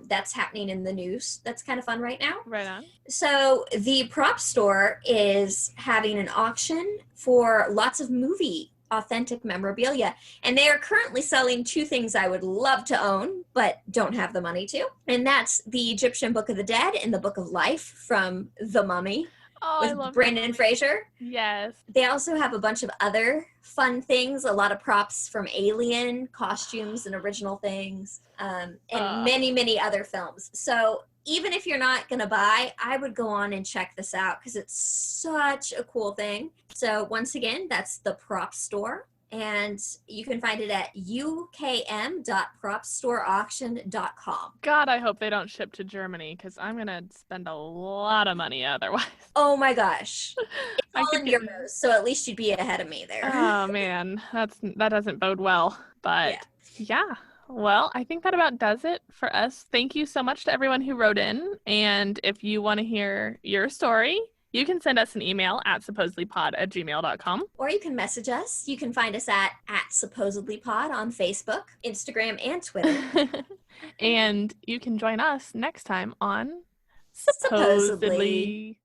that's happening in the news that's kind of fun right now. Right on. So the prop store is having an auction for lots of movie authentic memorabilia, and they are currently selling 2 things I would love to own but don't have the money to, and that's the Egyptian Book of the Dead and the Book of Life from The Mummy. I love with Brendan Fraser. Yes. They also have a bunch of other fun things, a lot of props from Alien, costumes and original things, and many, many other films. So even if you're not going to buy, I would go on and check this out because it's such a cool thing. So once again, that's the Prop Store. And you can find it at ukm.propstoreauction.com. God, I hope they don't ship to Germany because I'm going to spend a lot of money otherwise. Oh my gosh. It's all in euros, so at least you'd be ahead of me there. Oh man, that doesn't bode well. But yeah. Well, I think that about does it for us. Thank you so much to everyone who wrote in. And if you want to hear your story, You can send us an email at supposedlypod@gmail.com. Or you can message us. You can find us at supposedlypod on Facebook, Instagram, and Twitter. And you can join us next time on Supposedly.